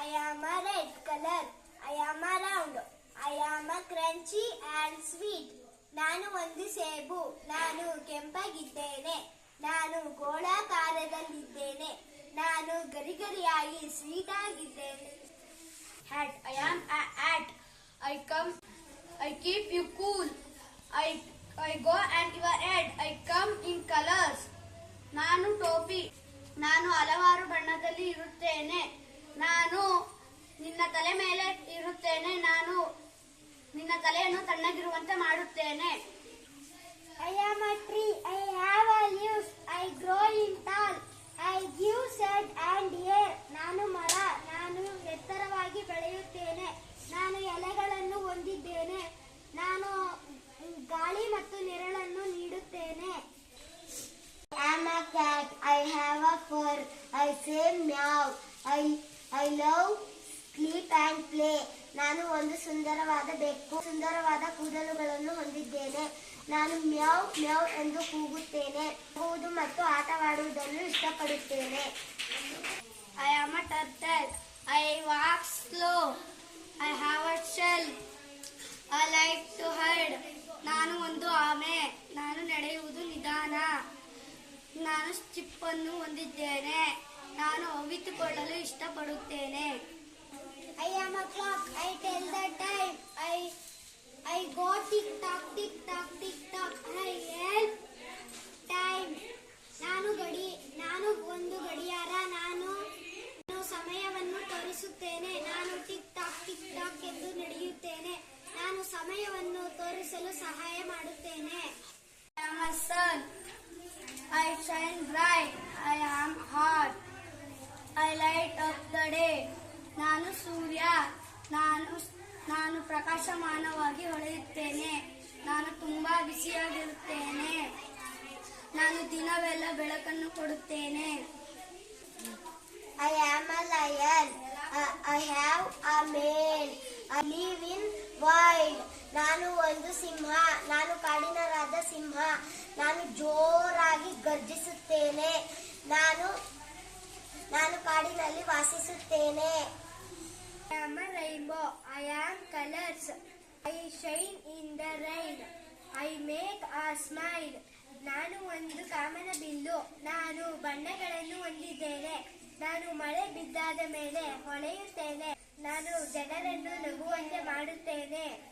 I am a red color. I am a round. I am a crunchy and sweet. ನಾನು ಒಂದು ಸೇಬು. ನಾನು ಕೆಂಪಾಗಿದ್ದೇನೆ. ನಾನು ಗೋಳಾಕಾರದಲ್ಲಿದ್ದೇನೆ. ನಾನು ಗರಿಗರಿಯಾಗಿ ಸ್ವೀಟ್ ಆಗಿದ್ದೇನೆ. Hat. I am a hat. I keep you cool. I go at your head. I come in colors. ನಾನು ಟೋಪಿ. ನಾನು ಹಲವಾರು ಬಣ್ಣದಲ್ಲಿ ಇರುತ್ತೇನೆ. ನಾನು ನಿನ್ನ ತಲೆ ಮೇಲೆ ಇರುತ್ತೇನೆ. ನಾನು ನಿನ್ನ ತಲೆಯನ್ನು ತಣ್ಣಗಿರುವಂತೆ ಮಾಡುತ್ತೇನೆ. I am a tree. I have a leaves. I grow in tall. I give shade and air. ನಾನು ಮರ. ನಾನು ಎತ್ತರವಾಗಿ ಬೆಳೆಯುತ್ತೇನೆ. ನಾನು ಎಲೆಗಳನ್ನು ಹೊಂದಿದ್ದೇನೆ. ನಾನು ಗಾಳಿ ಮತ್ತು ನೆರಳನ್ನು ನೀಡುತ್ತೇನೆ. I am a cat. I have a fur. I say meow. I love sleep and play. ನಾನು ಒಂದು ಸುಂದರವಾದ ಬೆಕ್ಕು. ಸುಂದರವಾದ ಕೂದಲುಗಳನ್ನು ಹೊಂದಿದ್ದೇನೆ. ನಾನು ಮ್ಯಾವ್ ಮ್ಯಾವ್ ಎಂದು ಕೂಗುತ್ತೇನೆ. ಕೂಗುವುದು ಮತ್ತು ಆಟವಾಡುವುದನ್ನು ಇಷ್ಟಪಡುತ್ತೇನೆ. I am a turtle. I walk slow. I have a shell. I like to hide. ನಾನು ಒಂದು ಆಮೆ. ನಾನು ನಡೆಯುವುದು ನಿಧಾನ. ನಾನು ಚಿಪ್ಪನ್ನು ಹೊಂದಿದ್ದೇನೆ. ನಾನು ಅವಿತುಕೊಳ್ಳಲು ಇಷ್ಟಪಡುತ್ತೇನೆ. I am a clock. I tell the time. I go tick tock tick tock tick tock. I help time. ನಾನು ಒಂದು ಗಡಿಯಾರ. ನಾನು ಸಮಯವನ್ನು ತೋರಿಸುತ್ತೇನೆ. ನಾನು ಟಿಕ್ ಟಾಕ್ ಎಂದು ನಡೆಯುತ್ತೇನೆ. ನಾನು ಸಮಯವನ್ನು ತೋರಿಸಲು ಸಹಾಯ ಮಾಡುತ್ತೇನೆ. I am a sun. I shine bright. I am hot. I light up the day. ನಾನು ಸೂರ್ಯ. ನಾನು ಪ್ರಕಾಶಮಾನವಾಗಿ ಹೊಳೆಯುತ್ತೇನೆ. ನಾನು ತುಂಬಾ ಬಿಸಿಯಾಗಿರುತ್ತೇನೆ. ನಾನು ದಿನವೆಲ್ಲ ಬೆಳಕನ್ನು ಕೊಡುತ್ತೇನೆ. I am a lion. I have a mane. I live in wild. ನಾನು ಒಂದು ಸಿಂಹ. ನಾನು ಕಾಡಿನರಾದ ಸಿಂಹ. ನಾನು ಜೋರಾಗಿ ಗರ್ಜಿಸುತ್ತೇನೆ. ನಾನು ಕಾಡಿನಲ್ಲಿ ವಾಸಿಸುತ್ತೇನೆ. I am a rainbow. I am colors. I shine in the rain. I make a smile. ನಾನು ಒಂದು ಕಾಮನ ಬಿಲ್ಲು. ನಾನು ಬಣ್ಣಗಳನ್ನು ಹೊಂದಿದ್ದೇನೆ. ನಾನು ಮಳೆ ಬಿದ್ದಾದ ಮೇಲೆ ಹೊಳೆಯುತ್ತೇನೆ. ನಾನು ಜನರನ್ನು ನಗುವಂತೆ ಮಾಡುತ್ತೇನೆ.